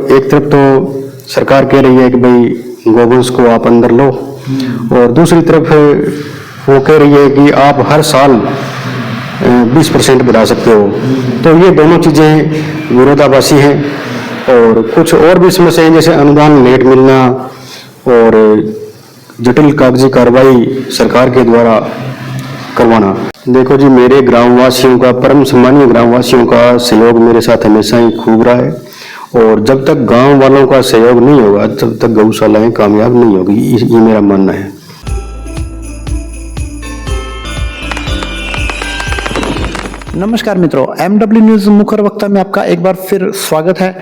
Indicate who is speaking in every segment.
Speaker 1: एक तरफ तो सरकार कह रही है कि भाई गोवंश को आप अंदर लो, और दूसरी तरफ वो कह रही है कि आप हर साल 20% बढ़ा सकते हो। तो ये दोनों चीज़ें विरोधाभासी हैं। और कुछ और भी समस्याएं जैसे अनुदान लेट मिलना और जटिल कागजी कार्रवाई सरकार के द्वारा करवाना। देखो जी, मेरे ग्रामवासियों का, परम सम्मानीय ग्रामवासियों का सहयोग मेरे साथ हमेशा ही खूब रहा है, और जब तक गांव वालों का सहयोग नहीं होगा तब तक गौशालाएं कामयाब नहीं होगी, ये मेरा मानना है।
Speaker 2: नमस्कार मित्रों, MW न्यूज मुखर वक्ता में आपका एक बार फिर स्वागत है।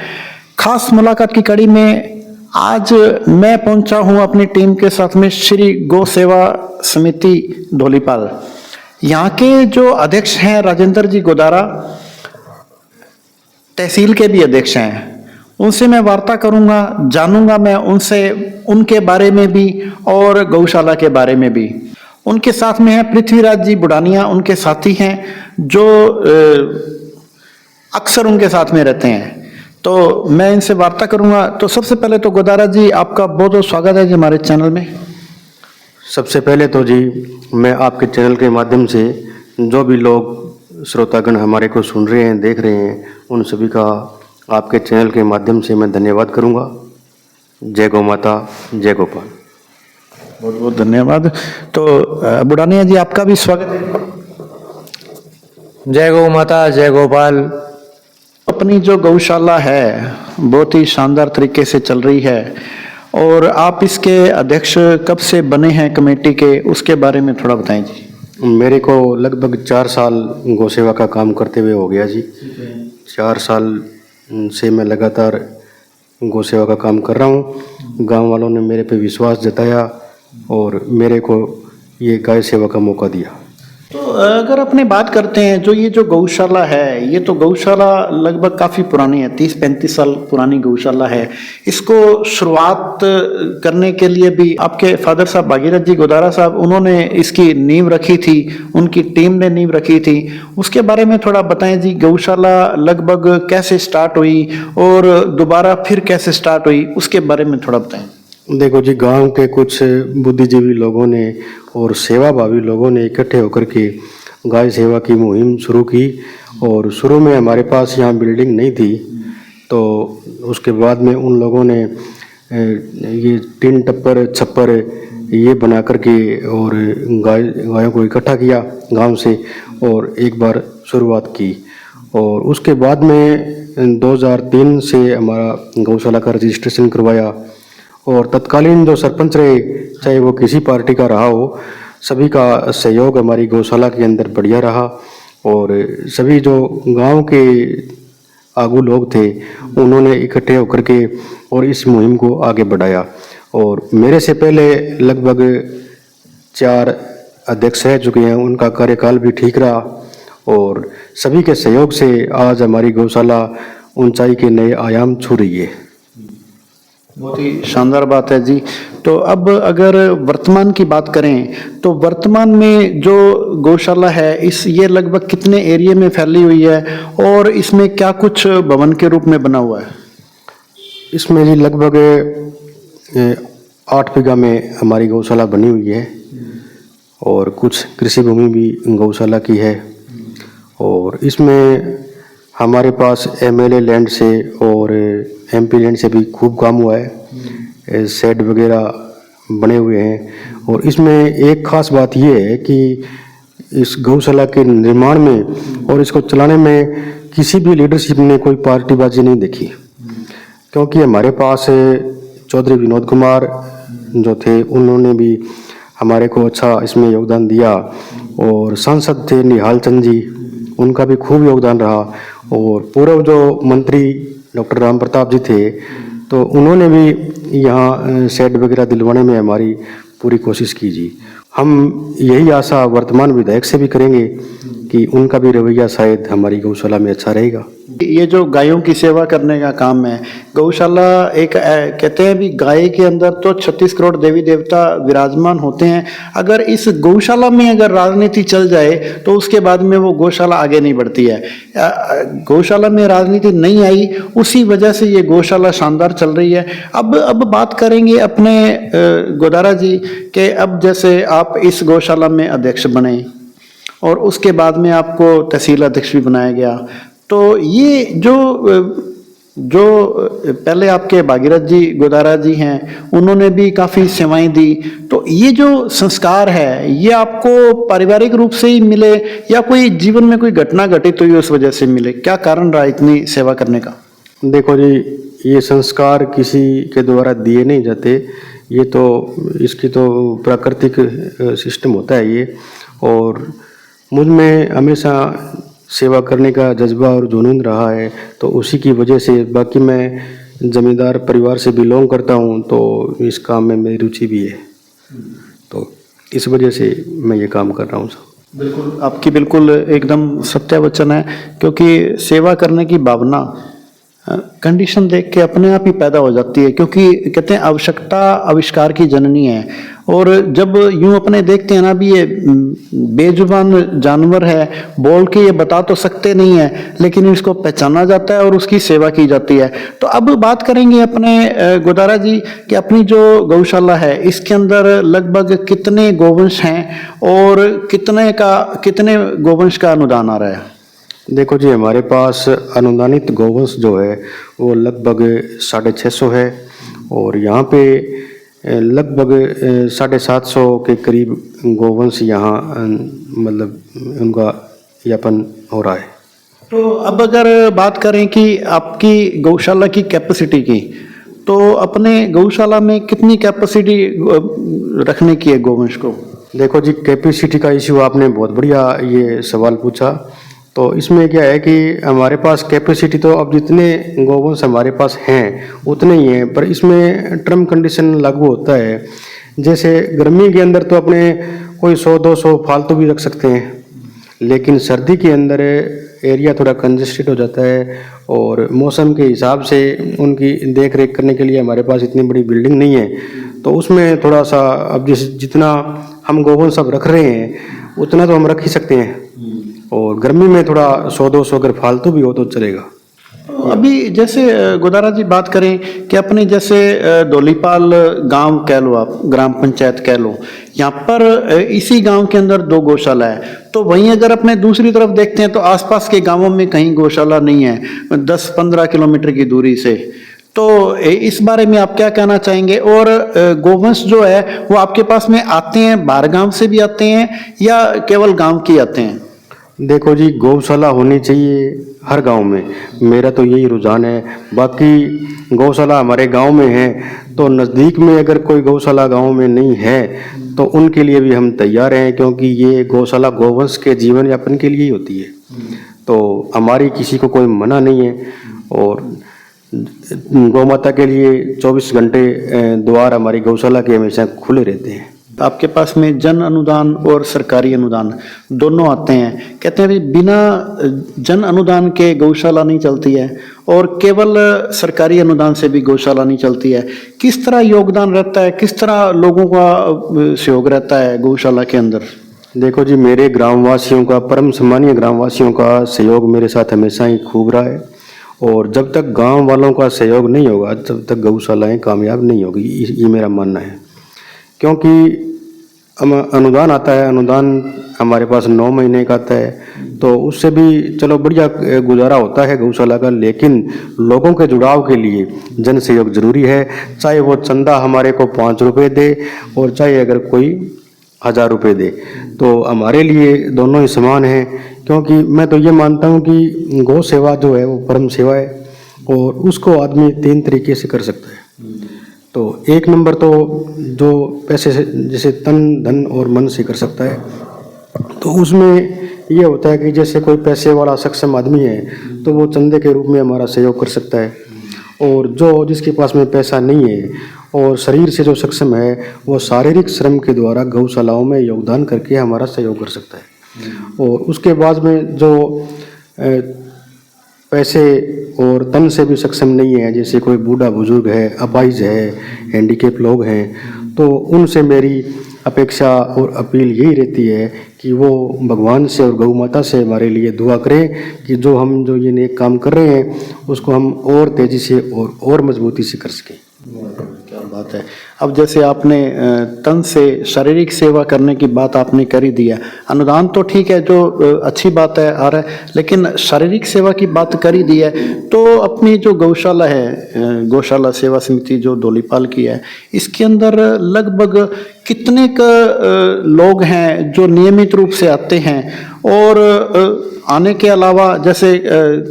Speaker 2: खास मुलाकात की कड़ी में आज मैं पहुंचा हूं अपनी टीम के साथ में श्री गौ सेवा समिति धौलीपाल। यहाँ के जो अध्यक्ष हैं राजेंद्र जी गोदारा, तहसील के भी अध्यक्ष हैं, उनसे मैं वार्ता करूंगा, जानूंगा मैं उनसे उनके बारे में भी और गौशाला के बारे में भी। उनके साथ में है पृथ्वीराज जी बुडानिया, उनके साथी हैं जो अक्सर उनके साथ में रहते हैं। तो मैं इनसे वार्ता करूंगा। तो सबसे पहले तो गोदारा जी, आपका बहुत बहुत स्वागत है जी हमारे चैनल में।
Speaker 1: सबसे पहले तो जी, मैं आपके चैनल के माध्यम से जो भी लोग श्रोतागण हमारे को सुन रहे हैं, देख रहे हैं, उन सभी का आपके चैनल के माध्यम से मैं धन्यवाद करूंगा। जय गौ माता, जय गोपाल।
Speaker 2: बहुत बहुत धन्यवाद। तो बुडानिया जी, आपका भी स्वागत है।
Speaker 3: जय गौ माता, जय गोपाल।
Speaker 2: अपनी जो गौशाला है बहुत ही शानदार तरीके से चल रही है, और आप इसके अध्यक्ष कब से बने हैं कमेटी के, उसके बारे में थोड़ा बताएं जी।
Speaker 1: मेरे को लगभग 4 साल गौ सेवा का काम करते हुए हो गया जी। 4 साल से मैं लगातार गौ सेवा का काम कर रहा हूँ। गांव वालों ने मेरे पे विश्वास जताया और मेरे को ये गाय सेवा का मौका दिया।
Speaker 2: तो अगर अपने बात करते हैं, जो ये जो गौशाला है, ये तो गौशाला लगभग काफ़ी पुरानी है, 30-35 साल पुरानी गौशाला है। इसको शुरुआत करने के लिए भी आपके फादर साहब भागीरथ जी गोदारा साहब, उन्होंने इसकी नींव रखी थी, उनकी टीम ने नींव रखी थी। उसके बारे में थोड़ा बताएं जी, गौशाला लगभग कैसे स्टार्ट हुई और दोबारा फिर कैसे स्टार्ट हुई, उसके बारे में थोड़ा बताएं।
Speaker 1: देखो जी, गांव के कुछ बुद्धिजीवी लोगों ने और सेवाभावी लोगों ने इकट्ठे होकर के गाय सेवा की मुहिम शुरू की। और शुरू में हमारे पास यहाँ बिल्डिंग नहीं थी, तो उसके बाद में उन लोगों ने ये टीन टप्पर छप्पर ये बना करके और गायों को इकट्ठा किया गांव से और एक बार शुरुआत की। और उसके बाद में 2003 से हमारा गौशाला का रजिस्ट्रेशन करवाया, और तत्कालीन जो सरपंच रहे, चाहे वो किसी पार्टी का रहा हो, सभी का सहयोग हमारी गौशाला के अंदर बढ़िया रहा। और सभी जो गांव के आगू लोग थे, उन्होंने इकट्ठे होकर के और इस मुहिम को आगे बढ़ाया। और मेरे से पहले लगभग 4 अध्यक्ष रह चुके हैं, उनका कार्यकाल भी ठीक रहा, और सभी के सहयोग से आज हमारी गौशाला ऊंचाई के नए आयाम छू रही है।
Speaker 2: बहुत ही शानदार बात है जी। तो अब अगर वर्तमान की बात करें, तो वर्तमान में जो गौशाला है ये लगभग कितने एरिया में फैली हुई है, और इसमें क्या कुछ भवन के रूप में बना हुआ है?
Speaker 1: इसमें जी लगभग 8 बीघा में हमारी गौशाला बनी हुई है, और कुछ कृषि भूमि भी गौशाला की है। और इसमें हमारे पास MLA लैंड से और MP लैंड से भी खूब काम हुआ है। शेड वगैरह बने हुए हैं। और इसमें एक ख़ास बात ये है कि इस गौशाला के निर्माण में और इसको चलाने में किसी भी लीडरशिप ने कोई पार्टीबाजी नहीं देखी, क्योंकि हमारे पास चौधरी विनोद कुमार जो थे, उन्होंने भी हमारे को अच्छा इसमें योगदान दिया। और सांसद थे निहाल चंद जी, उनका भी खूब योगदान रहा। और पूर्व जो मंत्री डॉक्टर राम प्रताप जी थे, तो उन्होंने भी यहाँ शेड वगैरह दिलवाने में हमारी पूरी कोशिश की जी। हम यही आशा वर्तमान विधायक से भी करेंगे कि उनका भी रवैया शायद हमारी गौशाला में अच्छा रहेगा।
Speaker 2: ये जो गायों की सेवा करने का काम है, गौशाला एक कहते हैं भी गाय के अंदर तो 36 करोड़ देवी देवता विराजमान होते हैं। अगर इस गौशाला में अगर राजनीति चल जाए तो उसके बाद में वो गौशाला आगे नहीं बढ़ती है। गौशाला में राजनीति नहीं आई, उसी वजह से ये गौशाला शानदार चल रही है। अब बात करेंगे अपने गोदारा जी के, अब जैसे आप इस गौशाला में अध्यक्ष बने और उसके बाद में आपको तहसील अध्यक्ष भी बनाया गया, तो ये जो पहले आपके भागीरथ जी गोदारा जी हैं, उन्होंने भी काफ़ी सेवाएं दी, तो ये जो संस्कार है ये आपको पारिवारिक रूप से ही मिले या कोई जीवन में कोई घटना घटित हुई उस वजह से मिले? क्या कारण रहा इतनी सेवा करने का?
Speaker 1: देखो जी, ये संस्कार किसी के द्वारा दिए नहीं जाते, ये तो इसकी तो प्राकृतिक सिस्टम होता है ये। और मुझ में हमेशा सेवा करने का जज्बा और जुनून रहा है, तो उसी की वजह से, बाकी मैं जमींदार परिवार से बिलोंग करता हूँ तो इस काम में मेरी रुचि भी है, तो इस वजह से मैं ये काम कर रहा हूँ सब।
Speaker 2: बिल्कुल, आपकी बिल्कुल एकदम सत्य वचन है, क्योंकि सेवा करने की भावना कंडीशन देख के अपने आप ही पैदा हो जाती है, क्योंकि कहते हैं आवश्यकता आविष्कार की जननी है। और जब यूं अपने देखते हैं ना भी, ये बेजुबान जानवर है, बोल के ये बता तो सकते नहीं है, लेकिन इसको पहचाना जाता है और उसकी सेवा की जाती है। तो अब बात करेंगे अपने गोदारा जी कि अपनी जो गौशाला है इसके अंदर लगभग कितने गोवंश हैं और कितने गोवंश का अनुदान आ रहा है?
Speaker 1: देखो जी, हमारे पास अनुदानित गोवंश जो है वो लगभग 650 है, और यहाँ पे लगभग 750 के करीब गोवंश यहाँ मतलब उनका यापन हो रहा है।
Speaker 2: तो अब अगर बात करें कि आपकी गौशाला की कैपेसिटी की, तो अपने गौशाला में कितनी कैपेसिटी रखने की है गोवंश को?
Speaker 1: देखो जी, कैपेसिटी का इश्यू आपने बहुत बढ़िया ये सवाल पूछा। तो इसमें क्या है कि हमारे पास कैपेसिटी तो अब जितने गोवंश हमारे पास हैं उतने ही हैं, पर इसमें टर्म कंडीशन लागू होता है। जैसे गर्मी के अंदर तो अपने कोई 100-200 फालतू भी रख सकते हैं, लेकिन सर्दी के अंदर एरिया थोड़ा कंजेस्टेड हो जाता है, और मौसम के हिसाब से उनकी देख रेख करने के लिए हमारे पास इतनी बड़ी बिल्डिंग नहीं है, तो उसमें थोड़ा सा अब जितना हम गोवंश अब रख रहे हैं उतना तो हम रख ही सकते हैं, और गर्मी में थोड़ा 100-200 अगर फालतू भी हो तो चलेगा।
Speaker 2: अभी जैसे गोदारा जी बात करें कि अपने जैसे धौलीपाल गांव कह लो, आप ग्राम पंचायत कह लो, यहाँ पर इसी गांव के अंदर 2 गौशाला है, तो वहीं अगर अपने दूसरी तरफ देखते हैं तो आसपास के गांवों में कहीं गौशाला नहीं है 10-15 किलोमीटर की दूरी से। तो इस बारे में आप क्या कहना चाहेंगे? और गोवंश जो है वो आपके पास में आते हैं, बाहर गांव से भी आते हैं या केवल गांव के आते हैं?
Speaker 1: देखो जी, गौशाला होनी चाहिए हर गांव में, मेरा तो यही रुझान है। बाकी गौशाला हमारे गांव में है, तो नज़दीक में अगर कोई गौशाला गांव में नहीं है तो उनके लिए भी हम तैयार हैं, क्योंकि ये गौशाला गोवंश के जीवन यापन के लिए ही होती है, तो हमारी किसी को कोई मना नहीं है। और गौ माता के लिए 24 घंटे द्वार हमारी गौशाला के हमेशा खुले रहते हैं।
Speaker 2: आपके पास में जन अनुदान और सरकारी अनुदान दोनों आते हैं, कहते हैं भी बिना जन अनुदान के गौशाला नहीं चलती है और केवल सरकारी अनुदान से भी गौशाला नहीं चलती है। किस तरह योगदान रहता है, किस तरह लोगों का सहयोग रहता है गौशाला के अंदर?
Speaker 1: देखो जी, मेरे ग्रामवासियों का, परम सम्मानीय ग्रामवासियों का सहयोग मेरे साथ हमेशा ही खूब रहा है, और जब तक गांव वालों का सहयोग नहीं होगा तब तक गौशालाएं कामयाब नहीं होगी, ये मेरा मानना है। क्योंकि अनुदान आता है, अनुदान हमारे पास 9 महीने का आता है, तो उससे भी चलो बढ़िया गुजारा होता है गौशाला का, लेकिन लोगों के जुड़ाव के लिए जन सहयोग जरूरी है। चाहे वो चंदा हमारे को 5 रुपये दे और चाहे अगर कोई 1000 रुपये दे, तो हमारे लिए दोनों ही समान हैं। क्योंकि मैं तो ये मानता हूँ कि गौ सेवा जो है वो परम सेवा है, और उसको आदमी 3 तरीके से कर सकता है। तो 1 नंबर तो जो पैसे से, जैसे तन धन और मन से कर सकता है, तो उसमें ये होता है कि जैसे कोई पैसे वाला सक्षम आदमी है तो वो चंदे के रूप में हमारा सहयोग कर सकता है, और जो जिसके पास में पैसा नहीं है और शरीर से जो सक्षम है वो शारीरिक श्रम के द्वारा गौशालाओं में योगदान करके हमारा सहयोग कर सकता है। और उसके बाद में जो पैसे और तन से भी सक्षम नहीं है, जैसे कोई बूढ़ा बुजुर्ग है, अपाहिज है, हैंडीकेप लोग हैं, तो उनसे मेरी अपेक्षा और अपील यही रहती है कि वो भगवान से और गौ माता से हमारे लिए दुआ करें कि जो ये नेक काम कर रहे हैं उसको हम और तेज़ी से और मजबूती से कर सकें।
Speaker 2: क्या बात है। अब जैसे आपने तन से शारीरिक सेवा करने की बात आपने कर ही दिया, अनुदान तो ठीक है जो अच्छी बात है आ रहा है, लेकिन शारीरिक सेवा की बात कर ही दी है तो अपनी जो गौशाला है, गौशाला सेवा समिति जो धौलीपाल की है, इसके अंदर लगभग कितने लोग हैं जो नियमित रूप से आते हैं, और आने के अलावा जैसे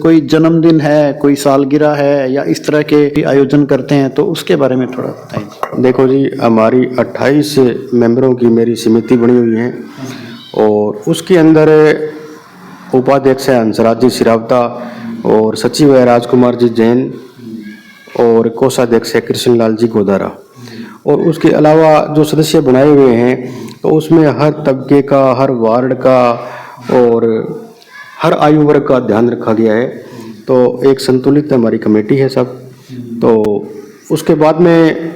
Speaker 2: कोई जन्मदिन है, कोई सालगिरह है या इस तरह के आयोजन करते हैं तो उसके बारे में थोड़ा बताइए।
Speaker 1: देखो जी, हमारी 28 मेंबरों की मेरी समिति बनी हुई है और उसके अंदर उपाध्यक्ष है हंसराज जी सिरावता और सचिव है राजकुमार जी जैन और कोषाध्यक्ष है कृष्णलाल जी गोदारा। और उसके अलावा जो सदस्य बनाए हुए हैं तो उसमें हर तबके का, हर वार्ड का और हर आयु वर्ग का ध्यान रखा गया है। तो एक संतुलित हमारी कमेटी है सब। तो उसके बाद में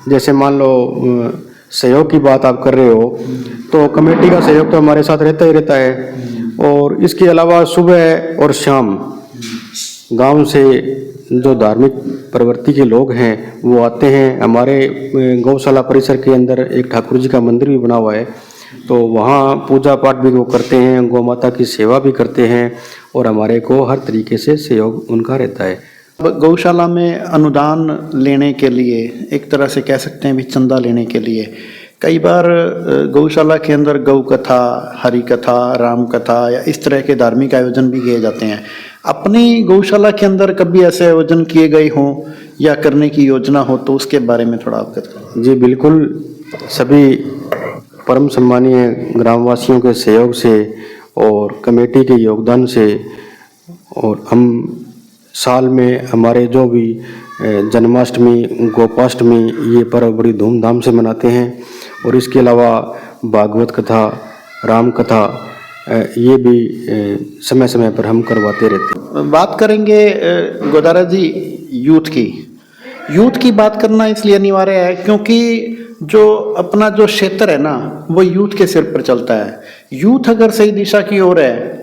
Speaker 1: जैसे मान लो सहयोग की बात आप कर रहे हो तो कमेटी का सहयोग तो हमारे साथ रहता ही रहता है। और इसके अलावा सुबह और शाम गांव से जो धार्मिक प्रवृत्ति के लोग हैं वो आते हैं। हमारे गौशाला परिसर के अंदर एक ठाकुर जी का मंदिर भी बना हुआ है, तो वहाँ पूजा पाठ भी वो करते हैं, गौ माता की सेवा भी करते हैं और हमारे को हर तरीके से सहयोग उनका रहता है।
Speaker 2: अब गौशाला में अनुदान लेने के लिए, एक तरह से कह सकते हैं भी चंदा लेने के लिए, कई बार गौशाला के अंदर गौ कथा, हरि कथा, राम कथा या इस तरह के धार्मिक आयोजन भी किए जाते हैं। अपनी गौशाला के अंदर कभी ऐसे आयोजन किए गए हों या करने की योजना हो तो उसके बारे में थोड़ा अवगत करें।
Speaker 1: जी बिल्कुल, सभी परम सम्मानीय ग्रामवासियों के सहयोग से और कमेटी के योगदान से और हम साल में हमारे जो भी जन्माष्टमी, गोपाष्टमी ये पर्व बड़ी धूमधाम से मनाते हैं। और इसके अलावा भागवत कथा, राम कथा ये भी समय समय पर हम करवाते रहते हैं।
Speaker 2: बात करेंगे गोदारा जी यूथ की बात करना इसलिए अनिवार्य है क्योंकि जो अपना जो क्षेत्र है ना वो यूथ के सिर पर चलता है। यूथ अगर सही दिशा की ओर है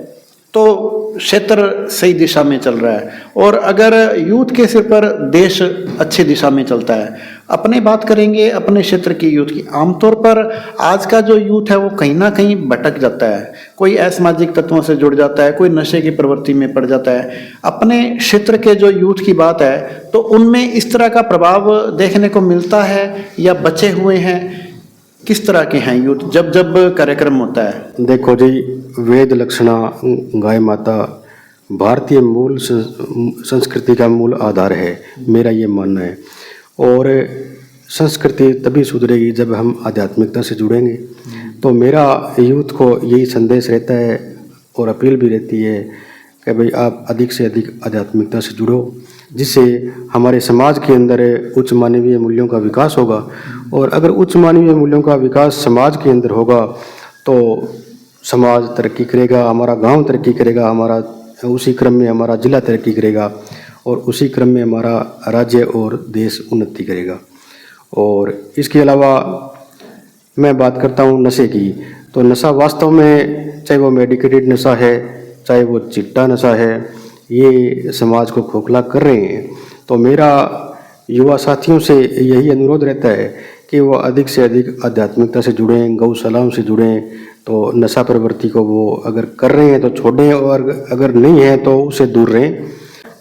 Speaker 2: तो क्षेत्र सही दिशा में चल रहा है, और अगर यूथ के सिर पर देश अच्छी दिशा में चलता है। अपने बात करेंगे अपने क्षेत्र की यूथ की। आमतौर पर आज का जो यूथ है वो कहीं ना कहीं भटक जाता है, कोई असामाजिक तत्वों से जुड़ जाता है, कोई नशे की प्रवृत्ति में पड़ जाता है। अपने क्षेत्र के जो यूथ की बात है तो उनमें इस तरह का प्रभाव देखने को मिलता है या बचे हुए हैं? किस तरह के हैं यूथ जब जब कार्यक्रम होता है?
Speaker 1: देखो जी, वेद लक्षणा गाय माता भारतीय मूल संस्कृति का मूल आधार है, मेरा ये मानना है। और संस्कृति तभी सुधरेगी जब हम आध्यात्मिकता से जुड़ेंगे। तो मेरा यूथ को यही संदेश रहता है और अपील भी रहती है कि भाई आप अधिक से अधिक आध्यात्मिकता से जुड़ो, जिससे हमारे समाज के अंदर उच्च मानवीय मूल्यों का विकास होगा। और अगर उच्च मानवीय मूल्यों का विकास समाज के अंदर होगा तो समाज तरक्की करेगा, हमारा गांव तरक्की करेगा, हमारा उसी क्रम में हमारा जिला तरक्की करेगा और उसी क्रम में हमारा राज्य और देश उन्नति करेगा। और इसके अलावा मैं बात करता हूँ नशे की, तो नशा वास्तव में चाहे वो मेडिकेटेड नशा है, चाहे वो चिट्टा नशा है, ये समाज को खोखला कर रहे हैं। तो मेरा युवा साथियों से यही अनुरोध रहता है कि वो अधिक से अधिक आध्यात्मिकता से जुड़ें, गौशालाओं से जुड़ें। तो नशा प्रवृत्ति को वो अगर कर रहे हैं तो छोड़ें और अगर नहीं है तो उससे दूर रहें।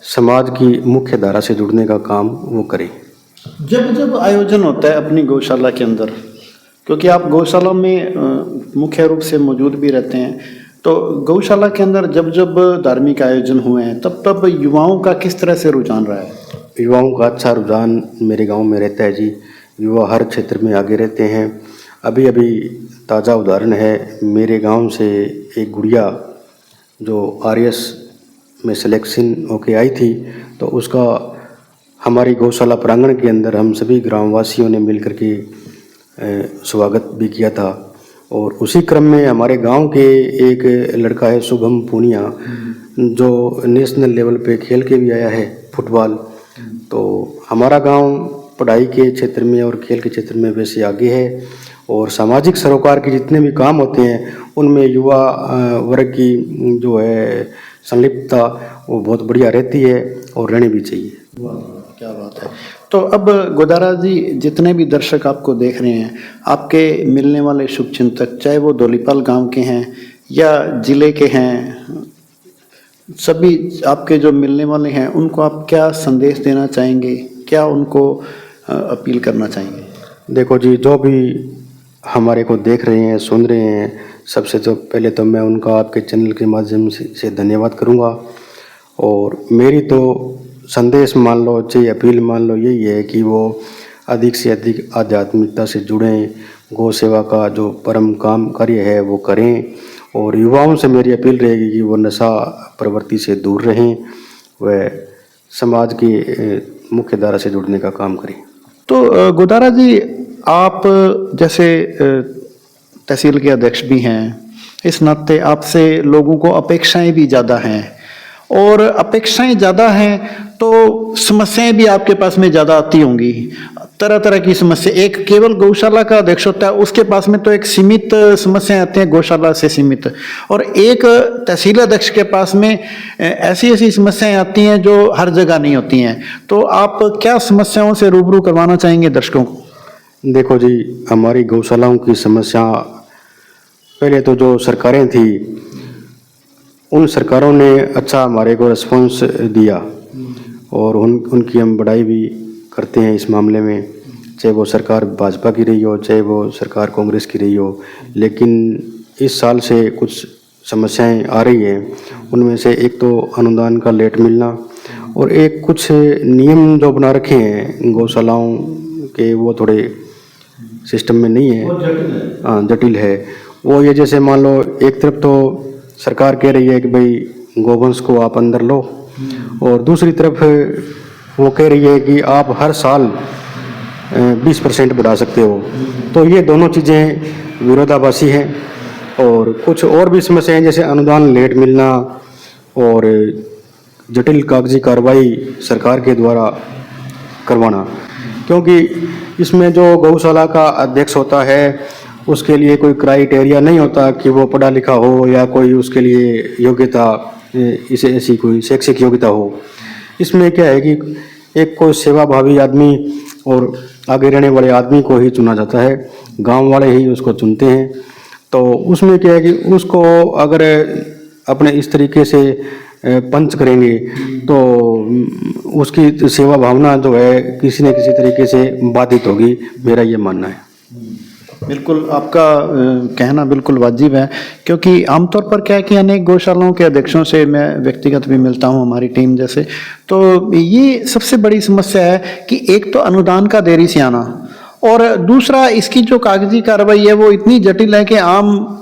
Speaker 1: समाज की मुख्य धारा से जुड़ने का काम वो करें।
Speaker 2: जब जब आयोजन होता है अपनी गौशाला के अंदर, क्योंकि आप गौशाला में मुख्य रूप से मौजूद भी रहते हैं, तो गौशाला के अंदर जब जब धार्मिक आयोजन हुए हैं तब तब युवाओं का किस तरह से रुझान रहा है?
Speaker 1: युवाओं का अच्छा रुझान मेरे गांव में रहता है जी। युवा हर क्षेत्र में आगे रहते हैं। अभी अभी ताज़ा उदाहरण है, मेरे गांव से एक गुड़िया जो आरएस में सिलेक्शन होके आई थी, तो उसका हमारी गौशाला प्रांगण के अंदर हम सभी ग्रामवासियों ने मिलकर के स्वागत भी किया था। और उसी क्रम में हमारे गांव के एक लड़का है शुभम पूनिया, जो नेशनल लेवल पे खेल के भी आया है फुटबॉल। तो हमारा गांव पढ़ाई के क्षेत्र में और खेल के क्षेत्र में वैसे आगे है, और सामाजिक सरोकार के जितने भी काम होते हैं उनमें युवा वर्ग की जो है संलिप्तता वो बहुत बढ़िया रहती है और रहनी भी चाहिए।
Speaker 2: क्या बात है। तो अब गोदारा जी, जितने भी दर्शक आपको देख रहे हैं, आपके मिलने वाले शुभचिंतक, चाहे वो धौलीपाल गांव के हैं या जिले के हैं, सभी आपके जो मिलने वाले हैं, उनको आप क्या संदेश देना चाहेंगे, क्या उनको अपील करना चाहेंगे?
Speaker 1: देखो जी, जो भी हमारे को देख रहे हैं, सुन रहे हैं, सबसे तो पहले तो मैं उनका आपके चैनल के माध्यम से धन्यवाद करूंगा। और मेरी तो संदेश मान लो, चाहे अपील मान लो, यही है कि वो अधिक से अधिक आध्यात्मिकता से जुड़ें, गौ सेवा का जो परम काम कार्य है वो करें, और युवाओं से मेरी अपील रहेगी कि वो नशा प्रवृत्ति से दूर रहें, वह समाज की मुख्य धारा से जुड़ने का काम करें।
Speaker 2: तो गोदारा जी, आप जैसे तहसील के अध्यक्ष भी हैं, इस नाते आपसे लोगों को अपेक्षाएं भी ज़्यादा हैं, और अपेक्षाएं ज़्यादा हैं तो समस्याएं भी आपके पास में ज़्यादा आती होंगी, तरह तरह की समस्या। एक केवल गौशाला का अध्यक्ष होता है, उसके पास में तो एक सीमित समस्याएं आती हैं, गौशाला से सीमित, और एक तहसील अध्यक्ष के पास में ऐसी ऐसी समस्याएं आती हैं जो हर जगह नहीं होती हैं। तो आप क्या समस्याओं से रूबरू करवाना चाहेंगे दर्शकों को?
Speaker 1: देखो जी, हमारी गौशालाओं की समस्या, पहले तो जो सरकारें थी उन सरकारों ने अच्छा हमारे को रिस्पॉन्स दिया, और उनकी हम बड़ाई भी करते हैं इस मामले में, चाहे वो सरकार भाजपा की रही हो, चाहे वो सरकार कांग्रेस की रही हो। लेकिन इस साल से कुछ समस्याएं आ रही हैं, उनमें से एक तो अनुदान का लेट मिलना, और एक कुछ नियम जो बना रखे हैं गौशालाओं के, वो थोड़े सिस्टम में नहीं है, हाँ जटिल है। वो ये जैसे मान लो, एक तरफ तो सरकार कह रही है कि भाई गोवंश को आप अंदर लो, और दूसरी तरफ वो कह रही है कि आप हर साल 20% बढ़ा सकते हो। तो ये दोनों चीज़ें विरोधाभासी हैं। और कुछ और भी समस्याएं जैसे अनुदान लेट मिलना और जटिल कागजी कार्रवाई सरकार के द्वारा करवाना, क्योंकि इसमें जो गौशाला का अध्यक्ष होता है उसके लिए कोई क्राइटेरिया नहीं होता कि वो पढ़ा लिखा हो या कोई उसके लिए योग्यता, इसे ऐसी कोई शैक्षिक योग्यता हो। इसमें क्या है कि एक कोई सेवाभावी आदमी और आगे रहने वाले आदमी को ही चुना जाता है, गांव वाले ही उसको चुनते हैं। तो उसमें क्या है कि उसको अगर अपने इस तरीके से पंच करेंगे तो उसकी सेवा भावना जो है किसी न किसी तरीके से बाधित होगी, मेरा ये मानना है।
Speaker 2: बिल्कुल, आपका कहना बिल्कुल वाजिब है, क्योंकि आमतौर पर क्या है कि अनेक गौशालाओं के अध्यक्षों से मैं व्यक्तिगत भी मिलता हूं, हमारी टीम जैसे, तो ये सबसे बड़ी समस्या है कि एक तो अनुदान का देरी से आना, और दूसरा इसकी जो कागजी कार्रवाई है वो इतनी जटिल है कि आम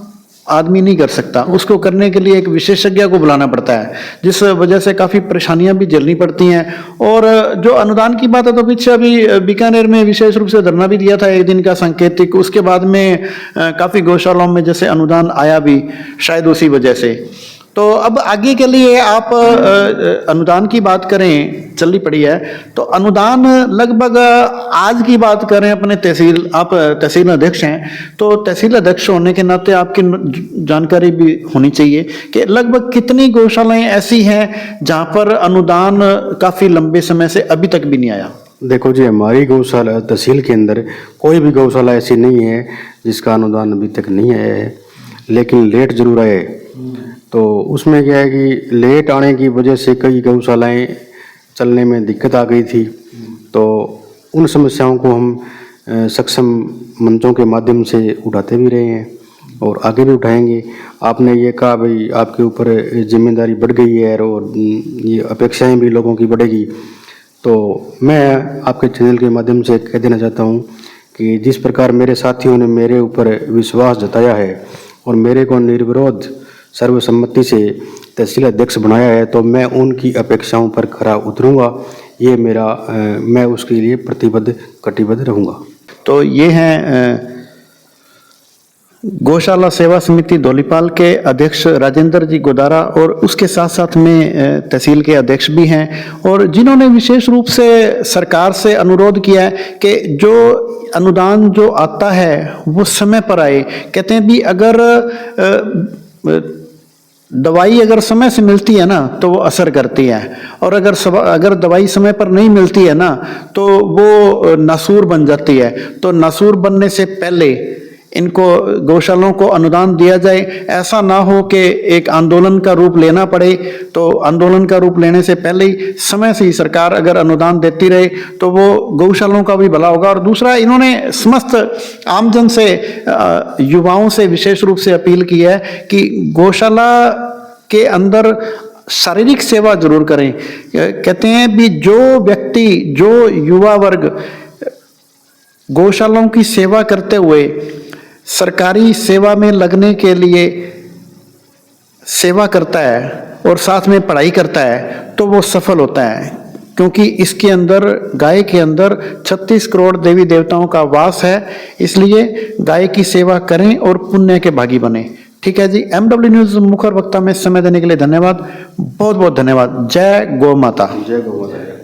Speaker 2: आदमी नहीं कर सकता। उसको करने के लिए एक विशेषज्ञ को बुलाना पड़ता है, जिस वजह से काफ़ी परेशानियां भी झेलनी पड़ती हैं। और जो अनुदान की बात है, तो पीछे अभी बीकानेर में विशेष रूप से धरना भी दिया था एक दिन का सांकेतिक, उसके बाद में काफ़ी गौशालाओं में जैसे अनुदान आया भी शायद उसी वजह से। तो अब आगे के लिए आप अनुदान की बात करें, चली पड़ी है, तो अनुदान लगभग आज की बात करें अपने तहसील, आप तहसील अध्यक्ष हैं, तो तहसील अध्यक्ष होने के नाते आपकी जानकारी भी होनी चाहिए कि लगभग कितनी गौशालाएं ऐसी हैं जहां पर अनुदान काफ़ी लंबे समय से अभी तक भी नहीं आया?
Speaker 1: देखो जी, हमारी गौशाला तहसील के अंदर कोई भी गौशाला ऐसी नहीं है जिसका अनुदान अभी तक नहीं आया है, लेकिन लेट जरूर आए। तो उसमें क्या है कि लेट आने की वजह से कई गौशालाएं चलने में दिक्कत आ गई थी। तो उन समस्याओं को हम सक्षम मंचों के माध्यम से उठाते भी रहे हैं और आगे भी उठाएंगे। आपने ये कहा भाई आपके ऊपर जिम्मेदारी बढ़ गई है और ये अपेक्षाएं भी लोगों की बढ़ेगी, तो मैं आपके चैनल के माध्यम से कह देना चाहता हूँ कि जिस प्रकार मेरे साथियों ने मेरे ऊपर विश्वास जताया है और मेरे को निर्विरोध सर्वसम्मति से तहसील अध्यक्ष बनाया है, तो मैं उनकी अपेक्षाओं पर खरा उतरूंगा। ये मेरा मैं उसके लिए प्रतिबद्ध कटिबद्ध रहूंगा।
Speaker 2: तो ये हैं गौशाला सेवा समिति धौलीपाल के अध्यक्ष राजेंद्र जी गोदारा और उसके साथ साथ में तहसील के अध्यक्ष भी हैं, और जिन्होंने विशेष रूप से सरकार से अनुरोध किया है कि जो अनुदान जो आता है वो समय पर आए। कहते हैं भी अगर दवाई अगर समय से मिलती है ना तो वो असर करती है, और अगर दवाई समय पर नहीं मिलती है ना तो वो नासूर बन जाती है। तो नासूर बनने से पहले इनको गौशालाओं को अनुदान दिया जाए। ऐसा ना हो कि एक आंदोलन का रूप लेना पड़े, तो आंदोलन का रूप लेने से पहले ही समय से ही सरकार अगर अनुदान देती रहे तो वो गौशालाओं का भी भला होगा। और दूसरा, इन्होंने समस्त आमजन से, युवाओं से विशेष रूप से अपील की है कि गौशाला के अंदर शारीरिक सेवा जरूर करें। कहते हैं भी जो व्यक्ति, जो युवा वर्ग गौशालाओं की सेवा करते हुए सरकारी सेवा में लगने के लिए सेवा करता है और साथ में पढ़ाई करता है तो वो सफल होता है, क्योंकि इसके अंदर, गाय के अंदर 36 करोड़ देवी देवताओं का वास है। इसलिए गाय की सेवा करें और पुण्य के भागी बने। ठीक है जी। MW न्यूज मुखर वक्ता में समय देने के लिए धन्यवाद, बहुत बहुत धन्यवाद। जय गौ माता।
Speaker 1: जय गौ माता।